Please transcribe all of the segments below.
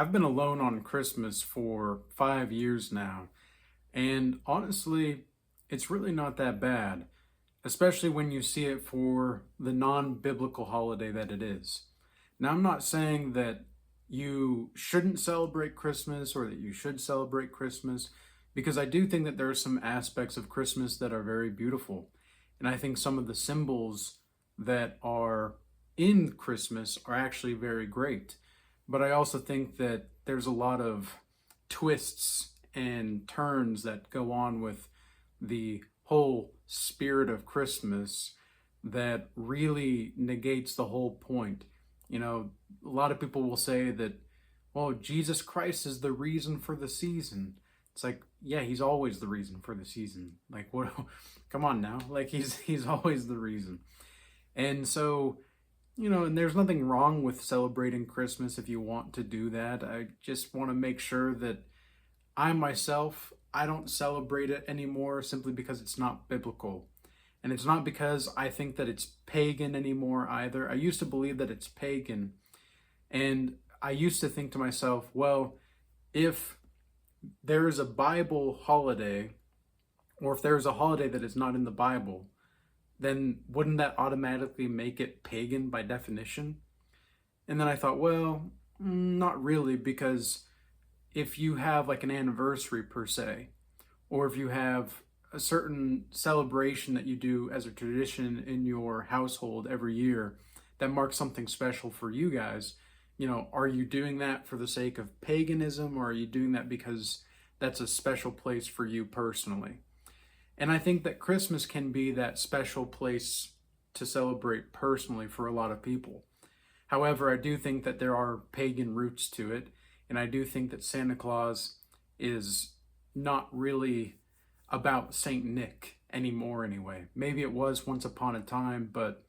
I've been alone on Christmas for 5 years now, and honestly, it's really not that bad, especially when you see it for the non-biblical holiday that it is. Now, I'm not saying that you shouldn't celebrate Christmas or that you should celebrate Christmas, because I do think that there are some aspects of Christmas that are very beautiful. And I think some of the symbols that are in Christmas are actually very great. But I also think that there's a lot of twists and turns that go on with the whole spirit of Christmas that really negates the whole point. A lot of people will say that, well, Jesus Christ is the reason for the season. It's like, yeah, he's always the reason for the season. Like, what? Come on now. Like, he's always the reason. And so, and there's nothing wrong with celebrating Christmas if you want to do that. I just want to make sure that I myself, I don't celebrate it anymore simply because it's not biblical. And it's not because I think that it's pagan anymore either. I used to believe that it's pagan. And I used to think to myself, well, if there is a Bible holiday, or if there is a holiday that is not in the Bible, then wouldn't that automatically make it pagan by definition? And then I thought, well, not really, because if you have like an anniversary per se, or if you have a certain celebration that you do as a tradition in your household every year that marks something special for you guys, are you doing that for the sake of paganism, or are you doing that because that's a special place for you personally? And I think that Christmas can be that special place to celebrate personally for a lot of people. However, I do think that there are pagan roots to it, and I do think that Santa Claus is not really about Saint Nick anymore anyway. Maybe it was once upon a time, but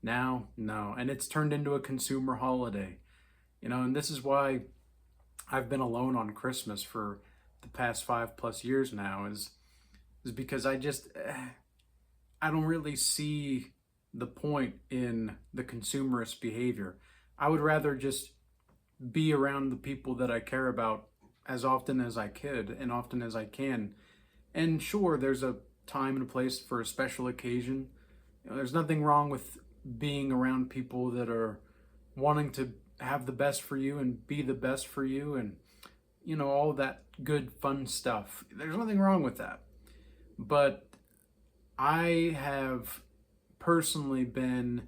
now, no. And it's turned into a consumer holiday. And this is why I've been alone on Christmas for the past 5+ years now, is because I don't really see the point in the consumerist behavior. I would rather just be around the people that I care about as often as I could and often as I can. And sure, there's a time and a place for a special occasion. There's nothing wrong with being around people that are wanting to have the best for you and be the best for you, and all that good fun stuff. There's nothing wrong with that. But I have personally been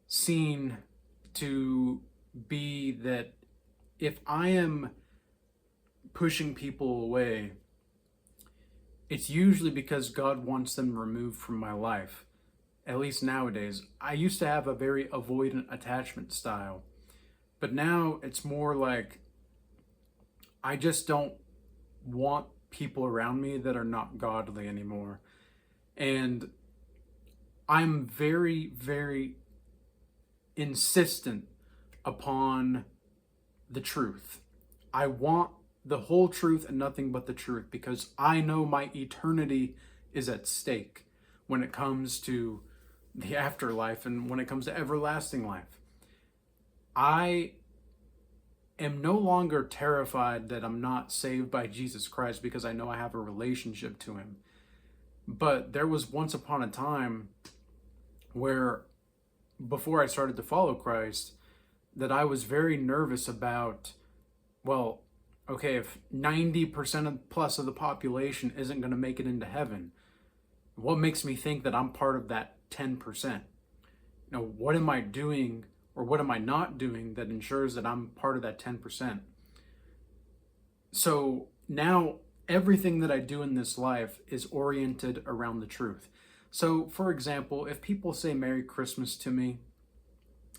seen to be that if I am pushing people away, it's usually because God wants them removed from my life. At least nowadays. I used to have a very avoidant attachment style, but now it's more like I just don't want people around me that are not godly anymore. And I'm very, very insistent upon the truth. I want the whole truth and nothing but the truth, because I know my eternity is at stake when it comes to the afterlife and when it comes to everlasting life. I am no longer terrified that I'm not saved by Jesus Christ because I know I have a relationship to him. But there was once upon a time where, before I started to follow Christ, that I was very nervous about, well, okay, if 90% plus of the population isn't going to make it into heaven, what makes me think that I'm part of that 10%? What am I doing or what am I not doing that ensures that I'm part of that 10%? So now everything that I do in this life is oriented around the truth. So, for example, if people say Merry Christmas to me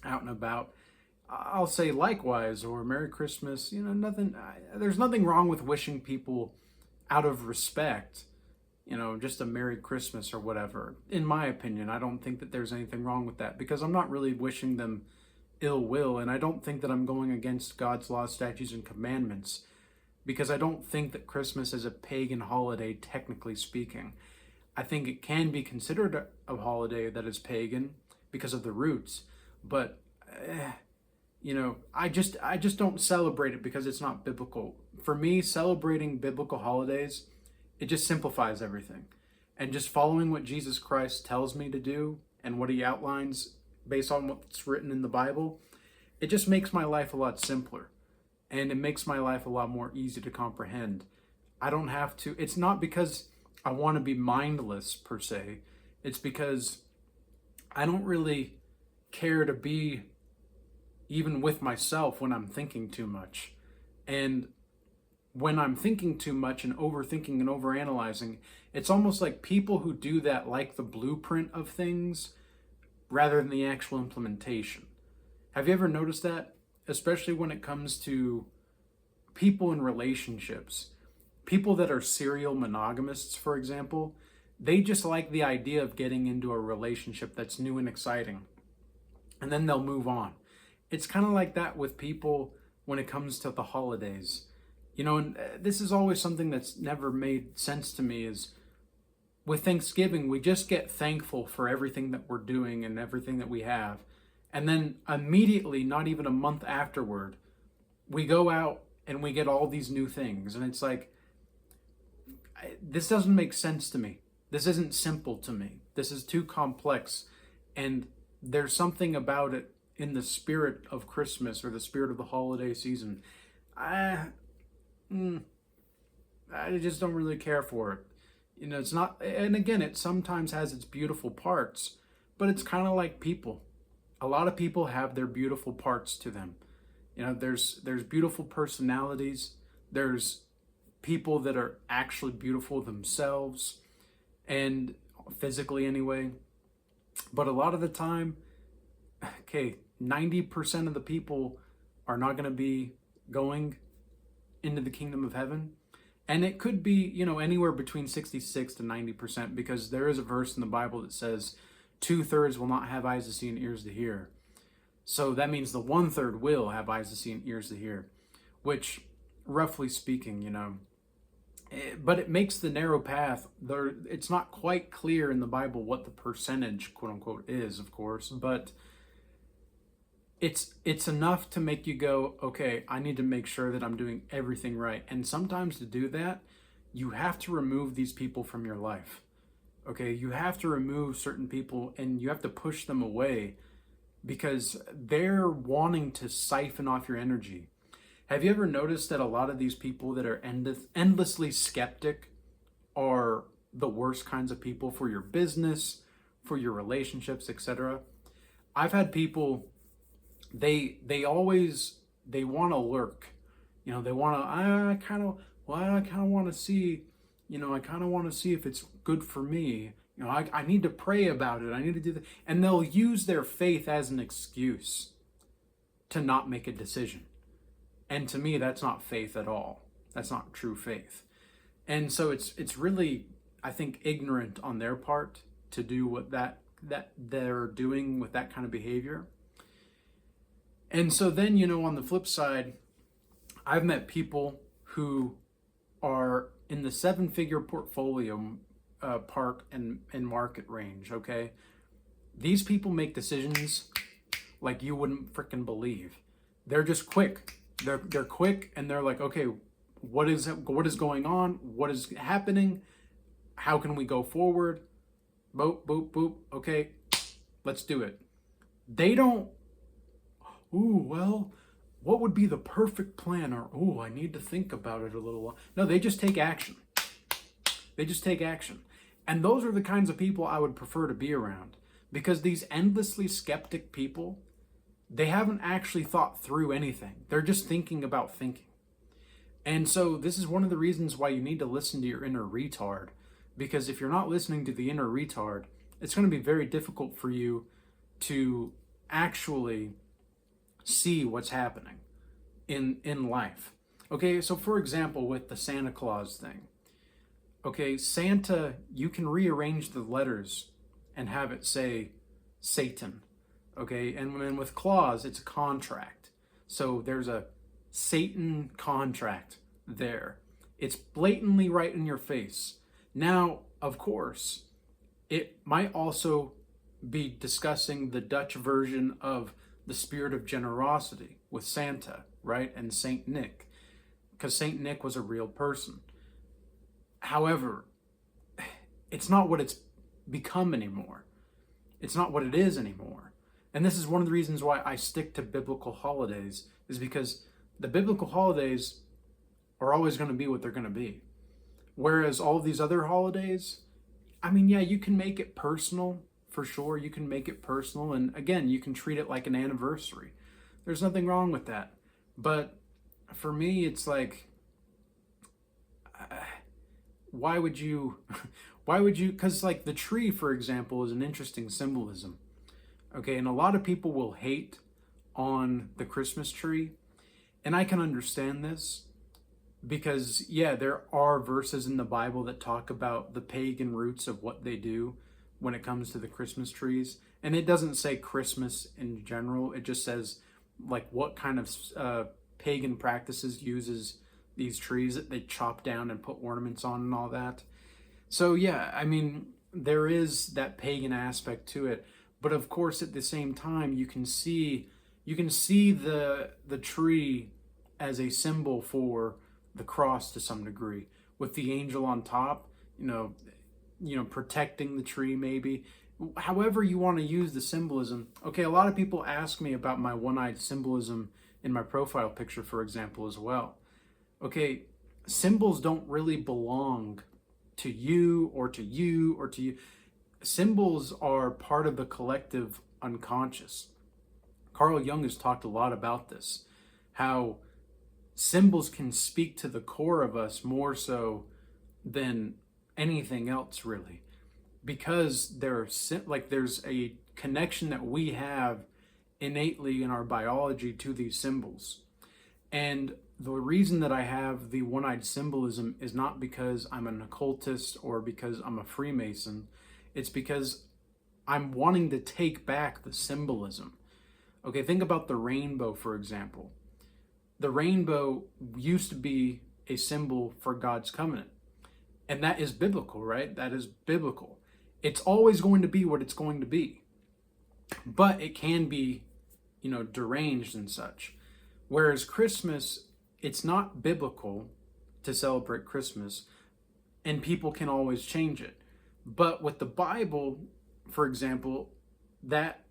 out and about, I'll say likewise, or Merry Christmas. There's nothing wrong with wishing people out of respect, just a Merry Christmas or whatever. In my opinion, I don't think that there's anything wrong with that, because I'm not really wishing them ill will, and I don't think that I'm going against God's laws, statutes, and commandments, because I don't think that Christmas is a pagan holiday, technically speaking. I think it can be considered a holiday that is pagan because of the roots, but I just don't celebrate it because it's not biblical. For me, celebrating biblical holidays, it just simplifies everything. And just following what Jesus Christ tells me to do and what he outlines based on what's written in the Bible, it just makes my life a lot simpler. And it makes my life a lot more easy to comprehend. I don't have to, it's not because I want to be mindless per se. It's because I don't really care to be even with myself when I'm thinking too much. And when I'm thinking too much and overthinking and overanalyzing, it's almost like people who do that like the blueprint of things rather than the actual implementation. Have you ever noticed that? Especially when it comes to people in relationships. People that are serial monogamists, for example, they just like the idea of getting into a relationship that's new and exciting. And then they'll move on. It's kind of like that with people when it comes to the holidays. And this is always something that's never made sense to me is with Thanksgiving, we just get thankful for everything that we're doing and everything that we have. And then immediately, not even a month afterward, we go out and we get all these new things. And it's like, this doesn't make sense to me. This isn't simple to me. This is too complex. And there's something about it in the spirit of Christmas or the spirit of the holiday season. I just don't really care for it. It's not, and again, it sometimes has its beautiful parts, but it's kind of like people. A lot of people have their beautiful parts to them. There's beautiful personalities. There's people that are actually beautiful themselves, and physically anyway. But a lot of the time, 90% of the people are not going to be going into the kingdom of heaven. And it could be, anywhere between 66 to 90%, because there is a verse in the Bible that says 2/3 will not have eyes to see and ears to hear. So that means the 1/3 will have eyes to see and ears to hear, which, roughly speaking, but it makes the narrow path there. It's not quite clear in the Bible what the percentage, quote unquote, is, of course, but it's enough to make you go, okay, I need to make sure that I'm doing everything right. And sometimes to do that, you have to remove these people from your life. Okay, you have to remove certain people and you have to push them away because they're wanting to siphon off your energy. Have you ever noticed that a lot of these people that are endlessly skeptic are the worst kinds of people for your business, for your relationships, etc.? I've had people, they want to lurk. They want to, I kind of want to see, I kind of want to see if it's good for me. I need to pray about it. I need to do that. And they'll use their faith as an excuse to not make a decision. And to me, that's not faith at all. That's not true faith. And so it's really, I think, ignorant on their part to do what that they're doing with that kind of behavior. And so then, on the flip side, I've met people who are in the 7-figure portfolio part and market range, okay? These people make decisions like you wouldn't freaking believe. They're just quick. They're quick, and they're like, okay, what is going on? What is happening? How can we go forward? Boop, boop, boop. Okay, let's do it. They don't, what would be the perfect plan? Or, I need to think about it a little while. No, they just take action. They just take action. And those are the kinds of people I would prefer to be around, because these endlessly skeptic people, they haven't actually thought through anything. They're just thinking about thinking. And so this is one of the reasons why you need to listen to your inner retard, because if you're not listening to the inner retard, it's going to be very difficult for you to actually see what's happening in life. Okay, so for example, with the Santa Claus thing. Okay, Santa, you can rearrange the letters and have it say Satan. Okay, and then with Claus, it's a contract. So there's a Satan contract there. It's blatantly right in your face. Now, of course, it might also be discussing the Dutch version of the spirit of generosity with Santa, right? And Saint Nick, because Saint Nick was a real person. However, it's not what it's become anymore. It's not what it is anymore. And this is one of the reasons why I stick to biblical holidays, is because the biblical holidays are always going to be what they're going to be. Whereas all these other holidays, I mean, yeah, you can make it personal, for sure. You can make it personal. And again, you can treat it like an anniversary. There's nothing wrong with that. But for me, it's like, why would you, because like the tree, for example, is an interesting symbolism. Okay, and a lot of people will hate on the Christmas tree. And I can understand this because, yeah, there are verses in the Bible that talk about the pagan roots of what they do when it comes to the Christmas trees. And it doesn't say Christmas in general. It just says like what kind of pagan practices uses these trees that they chop down and put ornaments on and all that. So yeah, I mean, there is that pagan aspect to it. But of course, at the same time, you can see the tree as a symbol for the cross to some degree, with the angel on top, protecting the tree maybe. However you want to use the symbolism. Okay, a lot of people ask me about my one-eyed symbolism in my profile picture, for example, as well. Okay, symbols don't really belong to you or to you or to you. Symbols are part of the collective unconscious. Carl Jung has talked a lot about this, how symbols can speak to the core of us more so than anything else, really, because there's a connection that we have innately in our biology to these symbols. And the reason that I have the one-eyed symbolism is not because I'm an occultist or because I'm a Freemason. It's because I'm wanting to take back the symbolism. Okay, think about the rainbow, for example. The rainbow used to be a symbol for God's covenant. And that is biblical, right? That is biblical. It's always going to be what it's going to be. But it can be, deranged and such. Whereas Christmas, it's not biblical to celebrate Christmas, and people can always change it. But with the Bible, for example, that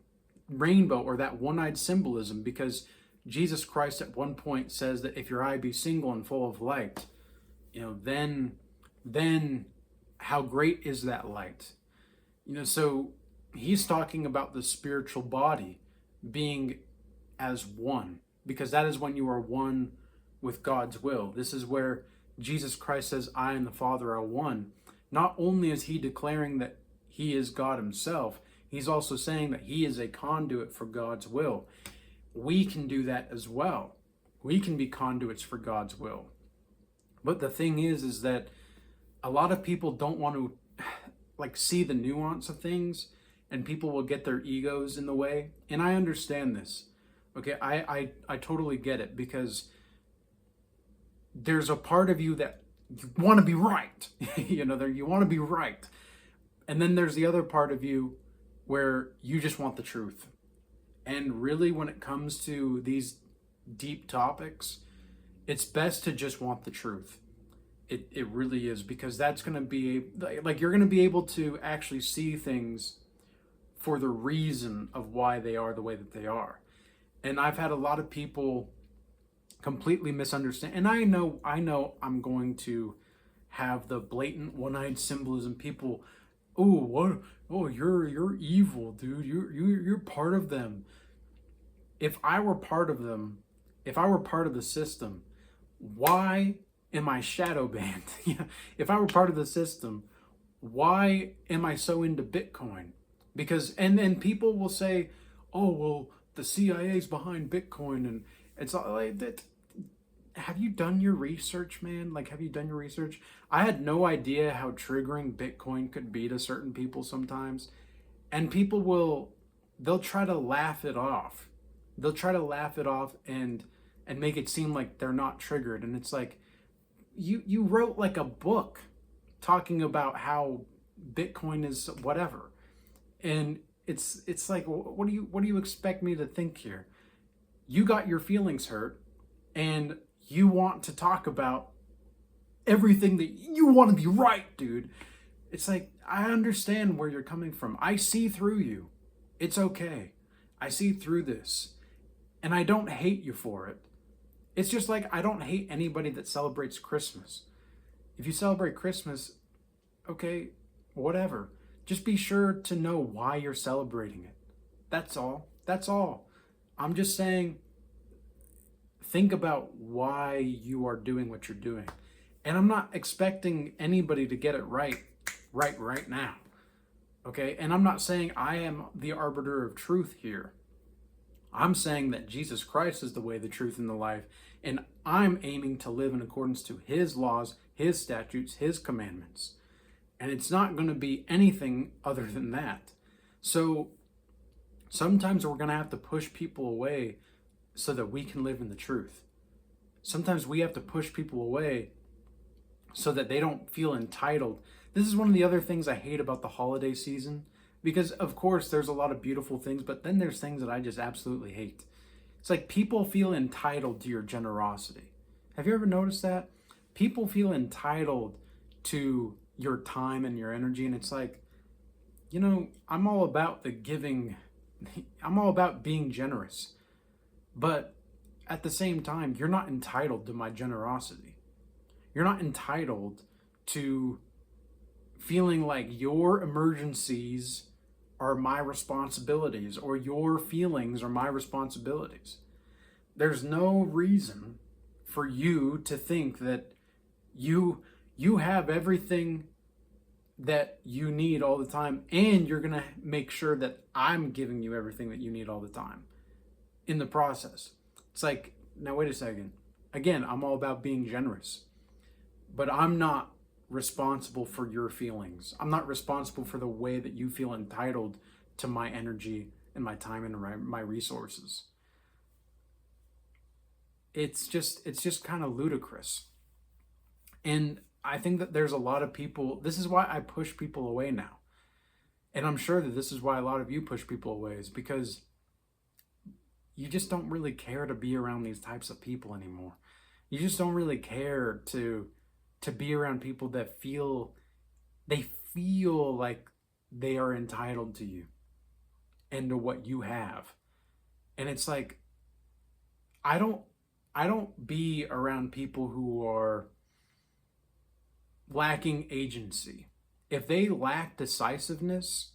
rainbow or that one-eyed symbolism, because Jesus Christ at one point says that if your eye be single and full of light, then how great is that light? So he's talking about the spiritual body being as one, because that is when you are one with God's will. This is where Jesus Christ says, I and the Father are one. Not only is he declaring that he is God himself, he's also saying that he is a conduit for God's will. We can do that as well. We can be conduits for God's will. But the thing is that a lot of people don't want to see the nuance of things, and people will get their egos in the way. And I understand this. Okay, I totally get it, because there's a part of you that you want to be right. You want to be right. And then there's the other part of you where you just want the truth. And really, when it comes to these deep topics, it's best to just want the truth. It really is, because that's going to be, you're going to be able to actually see things for the reason of why they are the way that they are. And I've had a lot of people completely misunderstand. And I know I'm going to have the blatant one-eyed symbolism. People, you're evil, dude. You're part of them. If I were part of them, if I were part of the system, why am I shadow banned? If I were part of the system, why am I so into Bitcoin? Because and then people will say, oh well, the CIA's behind Bitcoin, and it's all like that. Have you done your research, man? Have you done your research? I had no idea how triggering Bitcoin could be to certain people sometimes. And people they'll try to laugh it off. They'll try to laugh it off and make it seem like they're not triggered. And it's like, you wrote a book talking about how Bitcoin is whatever. And It's like, what do you expect me to think here? You got your feelings hurt, and you want to talk about everything that you want to be right, dude. It's like, I understand where you're coming from. I see through you. It's okay. I see through this. And I don't hate you for it. It's just like I don't hate anybody that celebrates Christmas. If you celebrate Christmas, okay, whatever. Just be sure to know why you're celebrating it. That's all. That's all. I'm just saying, think about why you are doing what you're doing. And I'm not expecting anybody to get it right now. Okay? And I'm not saying I am the arbiter of truth here. I'm saying that Jesus Christ is the way, the truth, and the life. And I'm aiming to live in accordance to his laws, his statutes, his commandments. And it's not going to be anything other than that. So sometimes we're going to have to push people away so that we can live in the truth. Sometimes we have to push people away so that they don't feel entitled. This is one of the other things I hate about the holiday season, because of course there's a lot of beautiful things, but then there's things that I just absolutely hate. It's like people feel entitled to your generosity. Have you ever noticed that? People feel entitled to your time and your energy, and it's like, I'm all about the giving. I'm all about being generous. But at the same time, you're not entitled to my generosity. You're not entitled to feeling like your emergencies are my responsibilities or your feelings are my responsibilities. There's no reason for you to think that you have everything that you need all the time, and you're going to make sure that I'm giving you everything that you need all the time in the process. It's like, now wait a second. Again, I'm all about being generous, but I'm not responsible for your feelings. I'm not responsible for the way that you feel entitled to my energy and my time and my resources. It's just kind of ludicrous. And I think that there's a lot of people, this is why I push people away now. And I'm sure that this is why a lot of you push people away, is because you just don't really care to be around these types of people anymore. You just don't really care to be around people that feel like they are entitled to you and to what you have. And it's like, I don't be around people who are lacking agency. If they lack decisiveness,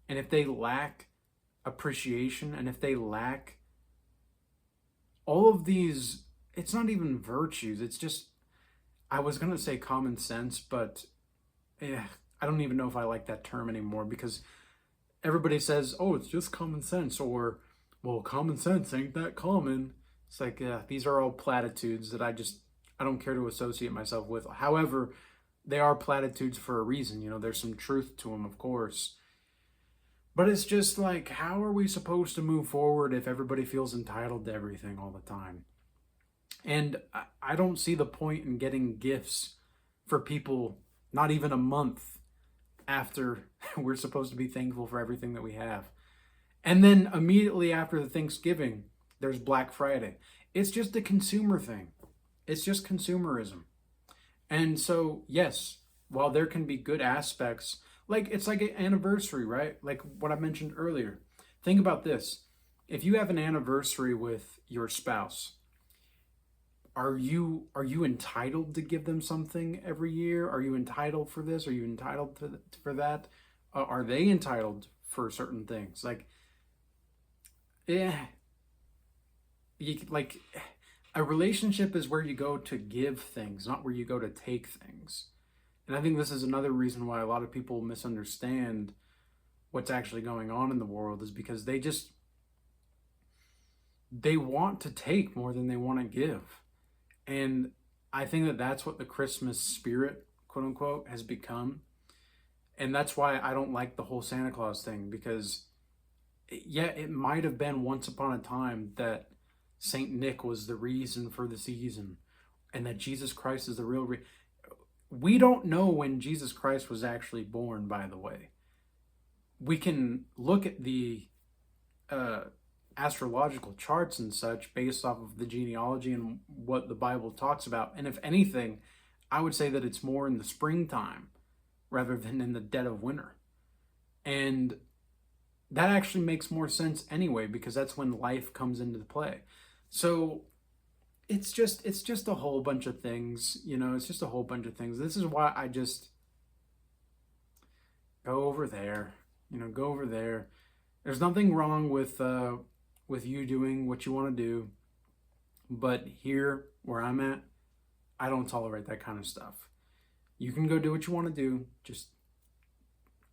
and if they lack appreciation, and if they lack all of these, it's not even virtues, it's just, I was going to say common sense, but I don't even know if I like that term anymore, because everybody says, oh, it's just common sense, or, well, common sense ain't that common. It's like, these are all platitudes that I don't care to associate myself with. However, they are platitudes for a reason. There's some truth to them, of course. But it's just like, how are we supposed to move forward if everybody feels entitled to everything all the time? And I don't see the point in getting gifts for people not even a month after we're supposed to be thankful for everything that we have. And then immediately after the Thanksgiving, there's Black Friday. It's just a consumer thing. It's just consumerism. And so, yes, while there can be good aspects, like it's like an anniversary, right? Like what I mentioned earlier. Think about this. If you have an anniversary with your spouse, are you entitled to give them something every year? Are you entitled for this? Are you entitled for that? Are they entitled for certain things? Like, a relationship is where you go to give things, not where you go to take things. And I think this is another reason why a lot of people misunderstand what's actually going on in the world, is because they want to take more than they want to give. And I think that that's what the Christmas spirit, quote unquote, has become. And that's why I don't like the whole Santa Claus thing, because it might have been once upon a time that Saint Nick was the reason for the season, and that Jesus Christ is the real we don't know when Jesus Christ was actually born, by the way. we can look at the uh, astrological charts and such based off of the genealogy and what the Bible talks about. And if anything, I would say that it's more in the springtime rather than in the dead of winter. And that actually makes more sense anyway, because that's when life comes into play. So it's just a whole bunch of things, it's just a whole bunch of things. This is why I just go over there, go over there. There's nothing wrong with you doing what you want to do, but here where I'm at, I don't tolerate that kind of stuff. You can go do what you want to do, just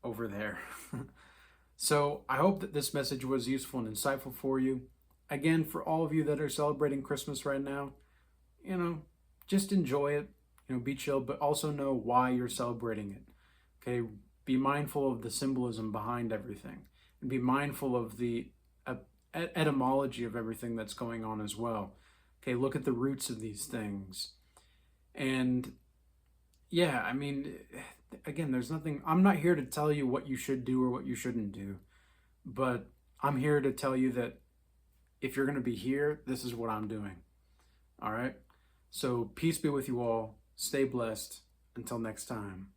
over there. So I hope that this message was useful and insightful for you. Again, for all of you that are celebrating Christmas right now, just enjoy it, be chill, but also know why you're celebrating it. Okay, be mindful of the symbolism behind everything, and be mindful of the etymology of everything that's going on as well. Okay, look at the roots of these things. And yeah, I mean, again, there's nothing, I'm not here to tell you what you should do or what you shouldn't do, but I'm here to tell you that if you're going to be here, this is what I'm doing. All right? So peace be with you all. Stay blessed. Until next time.